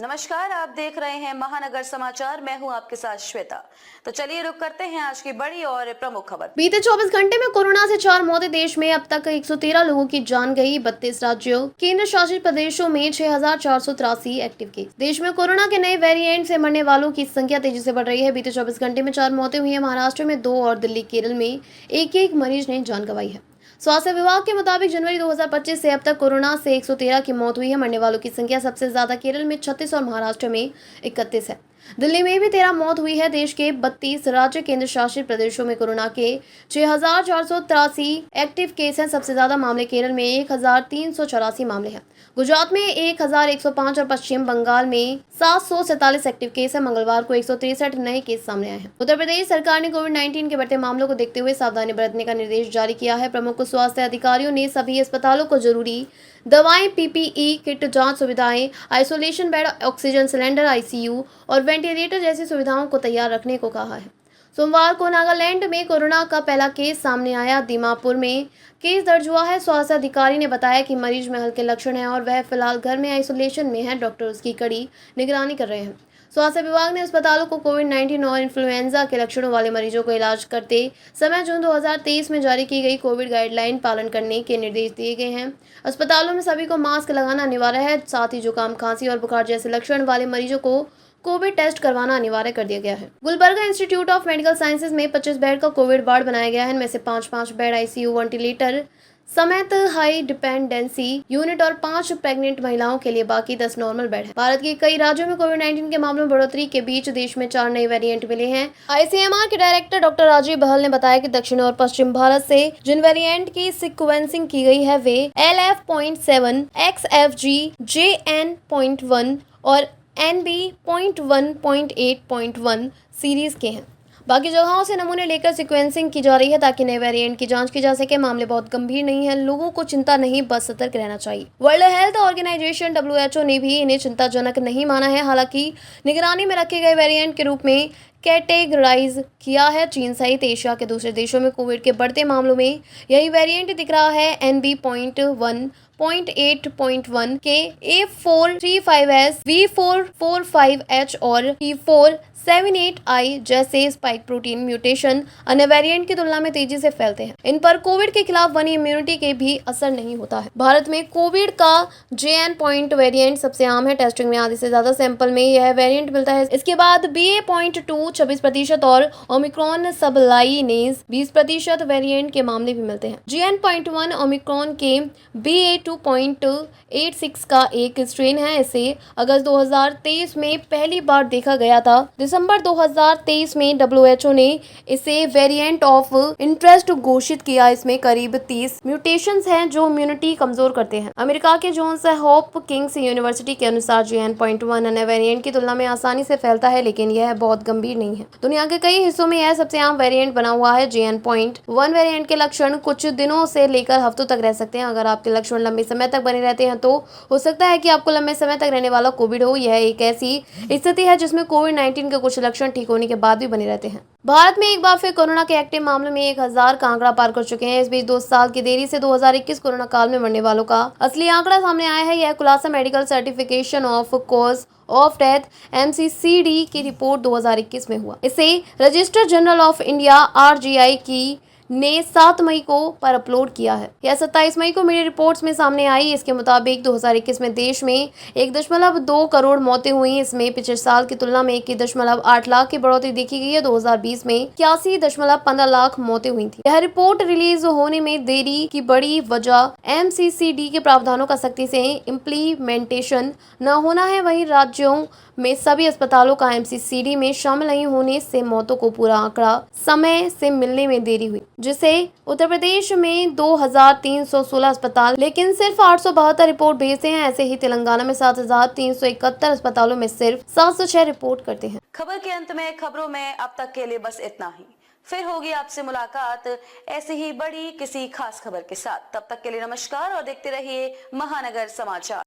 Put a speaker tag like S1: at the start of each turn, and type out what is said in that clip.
S1: नमस्कार, आप देख रहे हैं महानगर समाचार। मैं हूं आपके साथ श्वेता। तो चलिए रुक करते हैं आज की बड़ी और प्रमुख खबर।
S2: बीते 24 घंटे में कोरोना से 4 मौतें। देश में अब तक 113 लोगों की जान गई। 32 राज्यों केंद्र शासित प्रदेशों में 6,483 एक्टिव केस। देश में कोरोना के नए वेरिएंट से मरने वालों की संख्या तेजी से बढ़ रही है। बीते 24 घंटे में 4 मौतें हुई है। महाराष्ट्र में 2 और दिल्ली केरल में एक मरीज ने जान गंवाई है। स्वास्थ्य विभाग के मुताबिक जनवरी 2025 से अब तक कोरोना से 113 की मौत हुई है। मरने वालों की संख्या सबसे ज्यादा केरल में 36 और महाराष्ट्र में 31 है। दिल्ली में भी 13 मौत हुई है। देश के 32 राज्य केंद्र शासित प्रदेशों में कोरोना के 6,483 एक्टिव केस हैं। सबसे ज्यादा मामले केरल में 1,384 मामले हैं। गुजरात में 1,105 और पश्चिम बंगाल में 747 एक्टिव केस है। मंगलवार को 163 नए केस सामने आए हैं। उत्तर प्रदेश सरकार ने कोविड-19 के बढ़ते मामलों को देखते हुए सावधानी बरतने का निर्देश जारी किया है। प्रमुख स्वास्थ्य अधिकारियों ने सभी अस्पतालों को जरूरी दवाएं, पीपीई किट, जांच सुविधाएं, isolation bed, oxygen cylinder, ICU और वेंटिलेटर जैसी सुविधाओं को तैयार रखने को कहा है। सोमवार को नागालैंड में कोरोना का पहला केस सामने आया। दीमापुर में केस दर्ज हुआ है। स्वास्थ्य अधिकारी ने बताया कि मरीज में हल्के लक्षण हैं और वह फिलहाल घर में आइसोलेशन में है। डॉक्टर उसकी कड़ी निगरानी कर रहे हैं। स्वास्थ्य विभाग ने अस्पतालों को कोविड-19 और इन्फ्लुएंजा के लक्षणों वाले मरीजों को इलाज करते समय जून 2023 में जारी की गई कोविड गाइडलाइन पालन करने के निर्देश दिए गए हैं। अस्पतालों में सभी को मास्क लगाना अनिवार्य है। साथ ही जुकाम, खांसी और बुखार जैसे लक्षण वाले मरीजों को कोविड टेस्ट करवाना अनिवार्य कर दिया गया है। Gulbarga institute of medical sciences में 25 बेड का कोविड वार्ड बनाया गया है। इनमें से 5 बेड आईसीयू, वेंटिलेटर समेत हाई डिपेंडेंसी यूनिट और 5 प्रेग्नेंट महिलाओं के लिए, बाकी 10 नॉर्मल बेड है। भारत के कई राज्यों में कोविड-19 के मामलों में बढ़ोतरी के बीच देश में 4 नए वेरिएंट मिले हैं। आईसीएमआर के डायरेक्टर डॉक्टर राजीव बहल ने बताया कि दक्षिण और पश्चिम भारत से जिन वेरिएंट की सिक्वेंसिंग की गई है वे LF.7, XFG, JN.1 और NB.1.8.1 सीरीज के हैं। बाकी जगहों से नमूने लेकर सिक्वेंसिंग की जा रही है ताकि नए वेरिएंट की जांच की जा सके। मामले बहुत गंभीर नहीं है, लोगों को चिंता नहीं, बस सतर्क रहना चाहिए। वर्ल्ड हेल्थ ऑर्गेनाइजेशन WHO ने भी इन्हें चिंताजनक नहीं माना है। हालांकि निगरानी में रखे गए वेरिएंट के रूप में कैटेगराइज किया है। चीन सहित एशिया के दूसरे देशों में कोविड के बढ़ते मामलों में यही वेरिएंट दिख रहा है। NB.1.8.1 के A435S, V445H और P478I जैसे स्पाइक प्रोटीन म्यूटेशन अन्य वेरिएंट की तुलना में तेजी से फैलते हैं। इन पर कोविड के खिलाफ बनी इम्यूनिटी के भी असर नहीं होता है। भारत में कोविड का JN. वेरिएंट सबसे आम है। टेस्टिंग में आधे से ज्यादा सैंपल में यह वेरिएंट मिलता है। इसके बाद BA.2 26% और ओमिक्रॉन सबलाइनेज 20% वेरिएंट के मामले भी मिलते हैं। JN.1 ओमिक्रॉन के BA.2.86 का एक स्ट्रेन है। इसे अगस्त 2023 में पहली बार देखा गया था। दिसंबर 2023 में WHO ने इसे वेरिएंट ऑफ इंटरेस्ट घोषित किया। इसमें करीब 30 म्यूटेशंस हैं जो इम्यूनिटी कमजोर करते हैं। अमेरिका के जॉन्स हॉपकिंस यूनिवर्सिटी के अनुसार JN.1 अन्य वेरिएंट की तुलना में आसानी से फैलता है, लेकिन यह बहुत गंभीर नहीं है। दुनिया के कई हिस्सों में यह सबसे आम वेरिएंट बना हुआ है। JN.1 वेरिएंट के लक्षण कुछ दिनों से लेकर हफ्तों तक रह सकते हैं। अगर आपके लक्षण लंबे समय तक बने रहते हैं तो हो सकता है कि आपको लंबे समय तक रहने वाला कोविड हो। यह एक ऐसी स्थिति है जिसमें कोविड-19 के कुछ लक्षण ठीक होने के बाद भी बने रहते हैं। भारत में एक बार फिर कोरोना के एक्टिव मामलों में 1000 का आंकड़ा पार कर चुके हैं। इस बीच 2 साल की देरी से 2021 कोरोना काल में मरने वालों का असली आंकड़ा सामने आया है। यह खुलासा medical certification of cause of death MCCD की रिपोर्ट 2021 में हुआ। इसे register general of India RGI की ने 7 मई को पर अपलोड किया है। यह 27 मई को मीडिया रिपोर्ट्स में सामने आई। इसके मुताबिक 2021 में देश में 1.2 करोड़ मौतें हुई। इसमें पिछले साल की तुलना में 1.8 लाख की बढ़ोतरी देखी गई है। 2020 में 81.15 लाख मौतें हुई थी। यह रिपोर्ट रिलीज होने में देरी की बड़ी वजह MCCD के प्रावधानों का सख्ती से इम्प्लीमेंटेशन न होना है। वहीं राज्यों में सभी अस्पतालों का MCCD में शामिल नहीं होने से मौतों को पूरा आंकड़ा समय से मिलने में देरी हुई, जिसे उत्तर प्रदेश में 2316 अस्पताल लेकिन सिर्फ 872 रिपोर्ट भेजते हैं। ऐसे ही तेलंगाना में 7371 अस्पतालों में सिर्फ 706 रिपोर्ट करते हैं।
S1: खबर के अंत में खबरों में अब तक के लिए बस इतना ही। फिर होगी आपसे मुलाकात ऐसी ही बड़ी किसी खास खबर के साथ। तब तक के लिए नमस्कार और देखते रहिए महानगर समाचार।